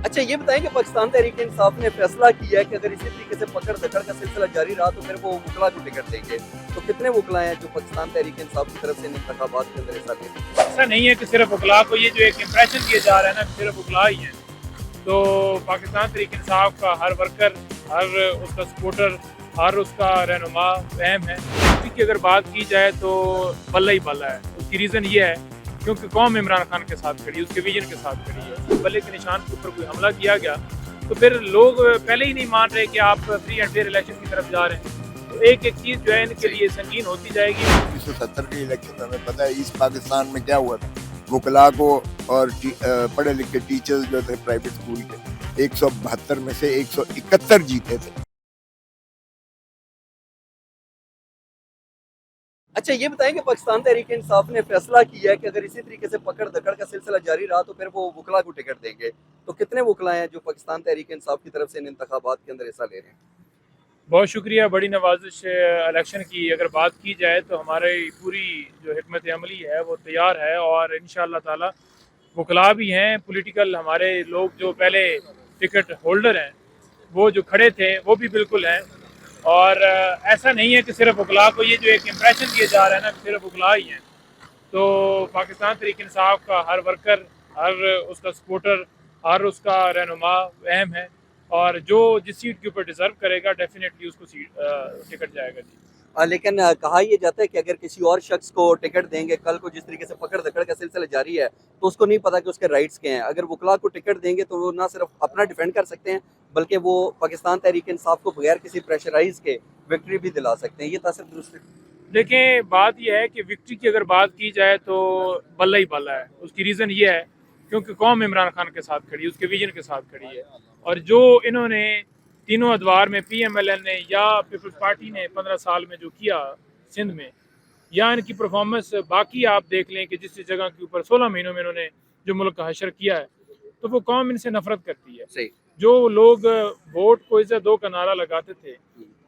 अच्छा ये बताएं कि पाकिस्तान तहरीक इंसाफ ने फैसला किया है कि अगर इसी तरीके से पकड़ दकड़ का सिलसिला जारी रहा तो फिर वो वकला को टिकट देंगे। तो कितने वकला हैं जो पाकिस्तान तहरीक इंसाफ की तरफ से इन इंतखाबात के अंदर हिस्सा ले रहे हैं? ऐसा नहीं है कि सिर्फ वकला को ये जो एक इम्प्रेशन दिया जा रहा है ना कि सिर्फ वकला ही हैं। तो पाकिस्तान तहरीक इंसाफ का हर वर्कर, हर उसका सपोर्टर, हर उसका रहनुमा अहम है। इसकी अगर बात की जाए तो बल्ला ही बल्ला है। उसकी रीज़न ये है क्योंकि कौम इमरान खान के साथ खड़ी है, उसके विजन के साथ खड़ी है। बल्ले के निशान के ऊपर कोई हमला किया गया तो फिर लोग पहले ही नहीं मान रहे कि आप फ्री एंड फेयर इलेक्शन की तरफ जा रहे हैं। तो एक एक चीज़ जो है इनके लिए संगीन होती जाएगी। 1970 के इलेक्शन हमें पता है ईस्ट पाकिस्तान में क्या हुआ था। वकला को और पढ़े लिखे टीचर्स जो थे प्राइवेट स्कूल के 172 में से 171 जीते थे। अच्छा ये बताएं कि पाकिस्तान तहरीक इंसाफ ने फैसला किया है कि अगर इसी तरीके से पकड़ दकड़ का सिलसिला जारी रहा तो फिर वो वकला को टिकट देंगे। तो कितने वकला हैं जो पाकिस्तान तहरीक इंसाफ की तरफ से इन इंतखाबात के अंदर हिस्सा ले रहे हैं? बहुत शुक्रिया, बड़ी नवाजिश इलेक्शन की अगर बात की जाए तो हमारी पूरी जो हिकमत अमली है वो तैयार है और इंशाअल्लाह ताला वकला भी हैं, पॉलिटिकल हमारे लोग जो पहले टिकट होल्डर हैं वो जो खड़े थे वो भी बिल्कुल हैं। और ऐसा नहीं है कि सिर्फ वकला को ये जो एक इम्प्रेशन दिया जा रहा है ना कि सिर्फ वकला ही हैं। तो पाकिस्तान तहरीक इंसाफ का हर वर्कर, हर उसका सपोर्टर, हर उसका रहनुमा अहम है और जो जिस सीट के ऊपर डिज़र्व करेगा डेफिनेटली उसको टिकट जाएगा जी। लेकिन कहा यह जाता है कि अगर किसी और शख्स को टिकट देंगे कल को जिस तरीके से पकड़ दकड़ का सिलसिला जारी है तो उसको नहीं पता कि उसके राइट्स क्या हैं। अगर वकला को टिकट देंगे तो वो ना सिर्फ अपना डिफेंड कर सकते हैं बल्कि वो पाकिस्तान तहरीक इंसाफ को बगैर किसी प्रेशराइज के विक्ट्री भी दिला सकते हैं। ये तासर दुरुस्त है? देखें, बात यह है कि विक्ट्री की अगर बात की जाए तो बल्ला ही बल्ला है। उसकी रीज़न ये है क्योंकि कौम इमरान खान के साथ खड़ी है, उसके विजन के साथ खड़ी है। और जो इन्होंने तीनों अदवार में PMLN ने या पीपल्स पार्टी ने 15 साल में जो किया सिंध में, या इनकी परफॉर्मेंस बाकी आप देख लें कि जिस जगह के ऊपर 16 महीनों में इन्होंने जो मुल्क का हशर किया है, तो वो कौम इनसे नफरत करती है। सही। जो लोग वोट को इज्जत दो का नारा लगाते थे,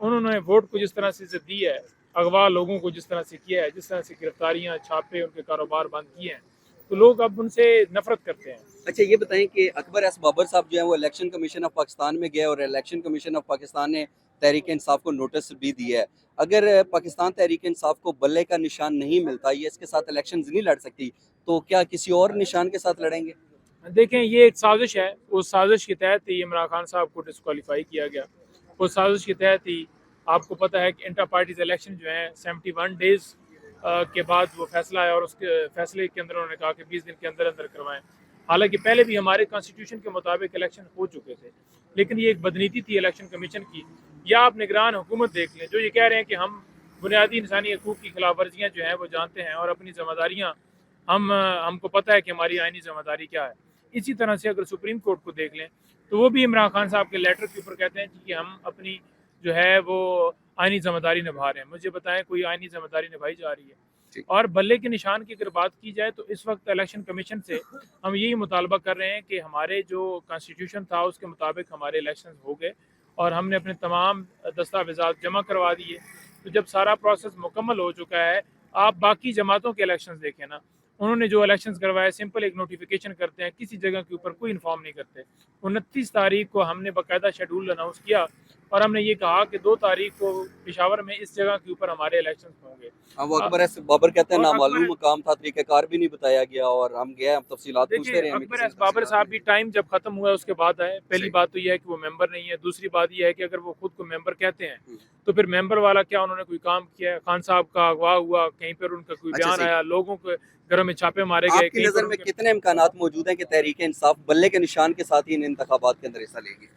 उन्होंने वोट को जिस तरह से इज्जत दी है, अगवा लोगों को जिस तरह से किया है, जिस तरह से गिरफ्तारियां, छापे, उनके कारोबार बंद किए हैं, तो लोग अब उनसे नफरत करते हैं। अच्छा ये बताएं कि अकबर एस बाबर साहब जो है वो इलेक्शन कमीशन ऑफ पाकिस्तान में गए और इलेक्शन कमीशन ऑफ पाकिस्तान ने तहरीक इंसाफ को नोटिस भी दिया है। अगर पाकिस्तान तहरीक इंसाफ को बल्ले का निशान नहीं मिलता, ये इसके साथ इलेक्शन नहीं लड़ सकती, तो क्या किसी और निशान के साथ लड़ेंगे? देखें, ये एक साजिश है। उस साजिश के तहत ही इमरान खान साहब को डिस्क्वालीफाई किया गया। उस साजिश के तहत ही आपको पता है कि इंटर पार्टीज इलेक्शन जो हैं 71 डेज़ के बाद वो फैसला है और उसके फैसले के अंदर उन्होंने कहा कि 20 दिन के अंदर अंदर करवाएं। हालांकि पहले भी हमारे कॉन्स्टिट्यूशन के मुताबिक इलेक्शन हो चुके थे, लेकिन ये एक बदनीति थी इलेक्शन कमीशन की। या आप निगरान हुकूमत देख लें जो ये कह रहे हैं कि हम बुनियादी इंसानी हकूक़ की खिलाफ वर्जियाँ जो हैं वो जानते हैं और अपनी जिम्मेदारियाँ हमको पता है कि हमारी आइनी जिम्मेदारी क्या है। इसी तरह से अगर सुप्रीम कोर्ट को देख लें तो वो भी इमरान खान साहब के लेटर के ऊपर कहते हैं कि हम अपनी जो है वो आइनी जिम्मेदारी निभा रहे हैं। मुझे बताएं कोई आइनी जिम्मेदारी निभाई जा रही है? और बल्ले के निशान की अगर बात की जाए तो इस वक्त इलेक्शन कमीशन से हम यही मुतालबा कर रहे हैं कि हमारे जो कॉन्स्टिट्यूशन था उसके मुताबिक हमारे इलेक्शन हो गए और हमने अपने तमाम दस्तावेजात जमा करवा दिए। तो जब सारा प्रोसेस मुकम्मल हो चुका है, आप बाकी जमातों के इलेक्शन देखें ना, उन्होंने जो इलेक्शंस करवाए सिंपल एक नोटिफिकेशन करते हैं, किसी जगह के ऊपर कोई इन्फॉर्म नहीं करते। 29 तारीख को हमने बाकायदा शेड्यूल अनाउंस किया और हमने ये कहा कि 2 तारीख को पेशावर में इस जगह के ऊपर हमारे इलेक्शंस होंगे। वो अकबर एस बाबर कहते हैं और नामालूम मकाम था, तरीक़ाकार भी नहीं बताया गया और हम गए, हम तफसीलात पूछते देखिए, रहे। अकबर एस बाबर साहब भी टाइम जब खत्म हुआ उसके बाद आए। पहली बात तो यह है कि वो मेंबर नहीं है। दूसरी बात यह है कि अगर वो खुद को मेंबर कहते हैं तो फिर मेंबर वाला क्या उन्होंने कोई काम किया है? खान साहब का अगवा हुआ, कहीं पर उनका कोई बयान आया, लोगों के घरों में छापे मारे गए। आपकी नज़र में कितने इम्कानात मौजूद हैं कि तहरीक इंसाफ बल्ले के निशान के साथ ही इन इंतखाबात के अंदर हिस्सा लेगी?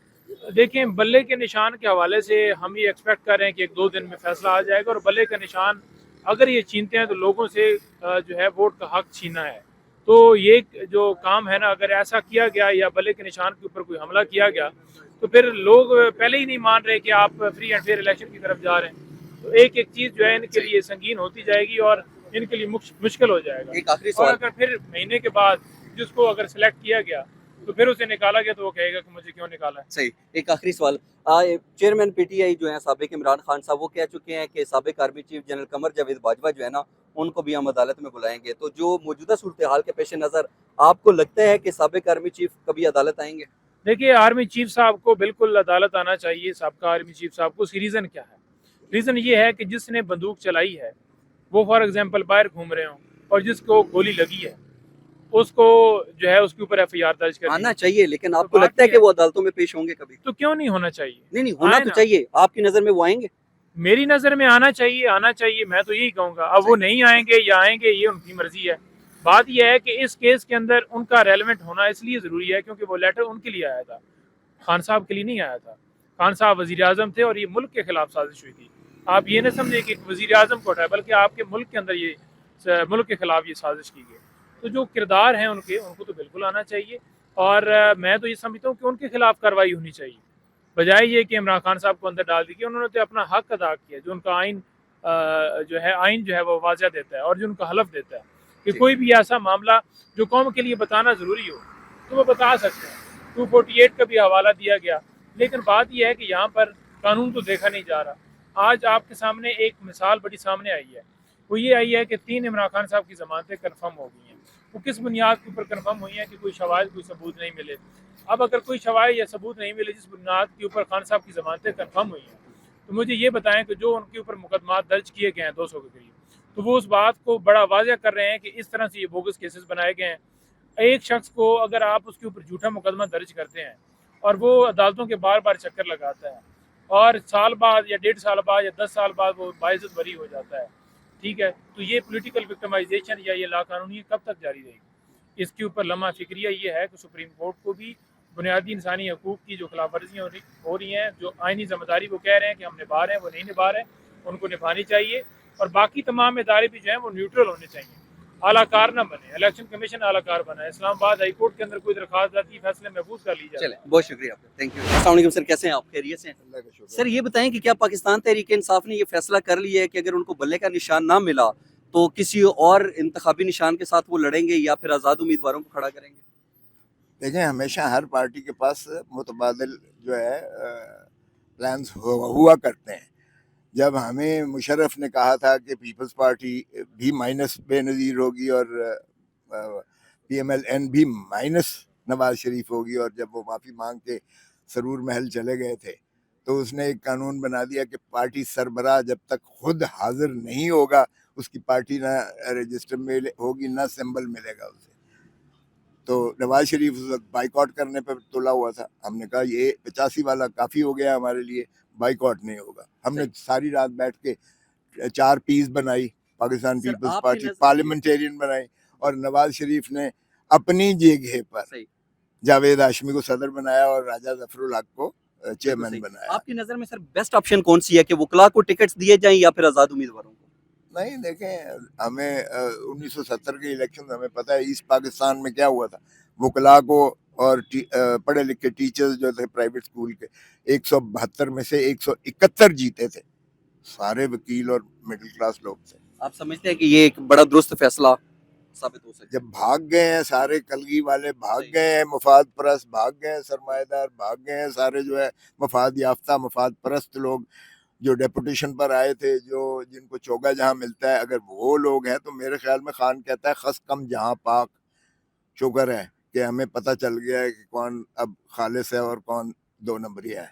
देखें, बल्ले के निशान के हवाले से हम ये एक्सपेक्ट कर रहे हैं कि 1-2 दिन में फैसला आ जाएगा। और बल्ले का निशान अगर ये छीनते हैं तो लोगों से जो है वोट का हक छीना है। तो ये जो काम है ना, अगर ऐसा किया गया या बल्ले के निशान के ऊपर कोई हमला किया गया तो फिर लोग पहले ही नहीं मान रहे कि आप फ्री एंड फेयर इलेक्शन की तरफ जा रहे हैं। तो एक एक चीज़ जो है इनके लिए संगीन होती जाएगी और इनके लिए मुश्किल हो जाएगा। एक आखिरी और सवाल, अगर फिर महीने के बाद जिसको अगर सिलेक्ट किया गया तो फिर उसे निकाला गया तो वो कहेगा कि मुझे क्यों निकाला है। सही, एक आखिरी सवाल, चेयरमैन PTI जो है साबिक इमरान खान साहब वो कह चुके हैं कि साबिक army chief general Qamar Javed Bajwa जो है ना उनको भी हम अदालत में बुलाएंगे। तो जो मौजूदा सूरत हाल के पेश नज़र आपको लगता है कि साबिक आर्मी चीफ कभी अदालत आएंगे? دیکھیے آرمی چیف صاحب کو بالکل عدالت آنا چاہیے، سابقہ آرمی چیف صاحب کو. اس کی ریزن کیا ہے؟ ریزن یہ ہے کہ جس نے بندوق چلائی ہے وہ فار ایگزامپل باہر گھوم رہے ہوں اور جس کو گولی لگی ہے اس کو جو ہے اس کے اوپر ایف آئی آر درج کرنی آنا ہے. چاہیے، لیکن تو آپ کو بات لگتا ہے یہ کہ وہ عدالتوں میں پیش ہوں گے کبھی؟ تو کیوں نہیں ہونا چاہیے؟ نہیں ہونا آئیں تو نا. چاہیے. آپ کی نظر میں وہ آئیں گے؟ میری نظر میں آنا چاہیے. میں تو یہی کہوں گا. اب وہ نہیں آئیں گے یا آئیں گے یہ ان کی مرضی ہے. بات یہ ہے کہ اس کیس کے اندر ان کا ریلیونٹ ہونا اس لیے ضروری ہے کیونکہ وہ لیٹر ان کے لیے آیا تھا، خان صاحب کے لیے نہیں آیا تھا. خان صاحب وزیر اعظم تھے اور یہ ملک کے خلاف سازش ہوئی تھی. آپ یہ نہ سمجھیں کہ وزیر اعظم کو ہٹائے بلکہ آپ کے ملک کے اندر یہ ملک کے خلاف یہ سازش کی گئی. تو جو کردار ہیں ان کو تو بالکل آنا چاہیے. اور میں تو یہ سمجھتا ہوں کہ ان کے خلاف کارروائی ہونی چاہیے بجائے یہ کہ عمران خان صاحب کو اندر ڈال دی گئی. انہوں نے تو اپنا حق ادا کیا جو ان کا آئین جو ہے وہ واضح دیتا ہے اور جو ان کا حلف دیتا ہے کہ کوئی بھی ایسا معاملہ جو قوم کے لیے بتانا ضروری ہو تو وہ بتا سکتے ہیں. 248 کا بھی حوالہ دیا گیا. لیکن بات یہ ہے کہ یہاں پر قانون تو دیکھا نہیں جا رہا. آج آپ کے سامنے ایک مثال بڑی سامنے آئی ہے، وہ یہ آئی ہے کہ 3 عمران خان صاحب کی ضمانتیں کنفرم ہو گئی ہیں. وہ کس بنیاد کے اوپر کنفرم ہوئی ہیں کہ کوئی شواہد کوئی ثبوت نہیں ملے. اب اگر کوئی شواہد یا ثبوت نہیں ملے جس بنیاد کے اوپر خان صاحب کی ضمانتیں کنفرم ہوئی ہیں تو مجھے یہ بتائیں کہ جو ان کے اوپر مقدمات درج کیے گئے ہیں 200 کے قریب تو وہ اس بات کو بڑا واضح کر رہے ہیں کہ اس طرح سے یہ بوگس کیسز بنائے گئے ہیں. ایک شخص کو اگر آپ اس کے اوپر جھوٹا مقدمہ درج کرتے ہیں اور وہ عدالتوں کے بار بار چکر لگاتا ہے اور سال بعد یا 1.5 سال بعد یا 10 سال بعد وہ باعزت بری ہو جاتا ہے، ٹھیک ہے، تو یہ پولیٹیکل وکٹمائزیشن یا یہ لا قانونی کب تک جاری رہے گی؟ اس کے اوپر لمحہ فکریہ یہ ہے کہ سپریم کورٹ کو بھی بنیادی انسانی حقوق کی جو خلاف ورزیاں ہو رہی ہیں، جو آئینی ذمہ داری وہ کہہ رہے ہیں کہ ہم نبھا رہے ہیں وہ نہیں نبھا رہے ہیں، ان کو نبھانی چاہیے. اور باقی تمام ادارے بھی جو ہیں وہ نیوٹرل ہونے چاہیے، اعلیٰ کار نہ بنے. الیکشن کمیشن اعلیٰ کار بنا ہے. اسلام آباد ہائی کورٹ کے اندر کوئی درخواست آتی ہے فیصلے محفوظ کر لی جاتی ہے. چلیں بہت شکریہ آپ کا، تھینک یو. السلام علیکم سر، کیسے ہیں آپ؟ خیریت سے ہیں؟ اللہ کا شکر. سر یہ بتائیں کہ کیا پاکستان تحریک انصاف نے یہ فیصلہ کر لیا ہے کہ اگر ان کو بلے کا نشان نہ ملا تو کسی اور انتخابی نشان کے ساتھ وہ لڑیں گے یا پھر آزاد امیدواروں کو کھڑا کریں گے؟ دیکھیں ہمیشہ ہر پارٹی کے پاس متبادل جو ہے پلانز ہوا کرتے ہیں. جب ہمیں مشرف نے کہا تھا کہ پیپلز پارٹی بھی مائنس بے نظیر ہوگی اور پی ایم ایل این بھی مائنس نواز شریف ہوگی، اور جب وہ معافی مانگ کے سرور محل چلے گئے تھے تو اس نے ایک قانون بنا دیا کہ پارٹی سربراہ جب تک خود حاضر نہیں ہوگا اس کی پارٹی نہ رجسٹر میں ہوگی نہ سمبل ملے گا اسے. تو نواز شریف اس وقت بائیک آؤٹ کرنے پہ تلا ہوا تھا. ہم نے کہا یہ 85 والا کافی ہو گیا ہمارے لیے، بائیک آؤٹ نہیں ہوگا. ہم نے ساری رات بیٹھ کے 4 پیس بنائی، پاکستان سر، پیپلز آپ کی پارٹی نظر- پارلیمنٹیرین بنائی، اور نواز شریف نے اپنی جگہ پر صحیح. جاوید ہاشمی کو صدر بنایا اور راجہ ظفر الحق کو چیئرمین صحیح. بنایا. آپ کی نظر میں سر بیسٹ آپشن کون سی ہے کہ وکلاء کو ٹکٹس دیے جائیں یا پھر آزاد امیدواروں کو؟ نہیں دیکھیں، ہمیں 1970 کے الیکشن ہمیں پتہ ہے ایسٹ پاکستان میں کیا ہوا تھا. وکلاء کو اور پڑھے لکھے ٹیچرز جو تھے پرائیویٹ اسکول کے 172 میں سے 171 جیتے تھے. سارے وکیل اور مڈل کلاس لوگ تھے. آپ سمجھتے ہیں کہ یہ ایک بڑا درست فیصلہ ثابت ہو سکتا ہے؟ جب بھاگ گئے ہیں سارے کلگی والے، بھاگ گئے ہیں مفاد پرست، بھاگ گئے ہیں سرمایہ دار، بھاگ گئے ہیں سارے جو ہے مفاد یافتہ مفاد پرست لوگ جو ڈیپوٹیشن پر آئے تھے، جو جن کو چوگا جہاں ملتا ہے، اگر وہ لوگ ہیں تو میرے خیال میں خان کہتا ہے خس کم جہاں پاک. شکر ہے کہ ہمیں پتہ چل گیا ہے کہ کون اب خالص ہے اور کون 2 نمبری ہے.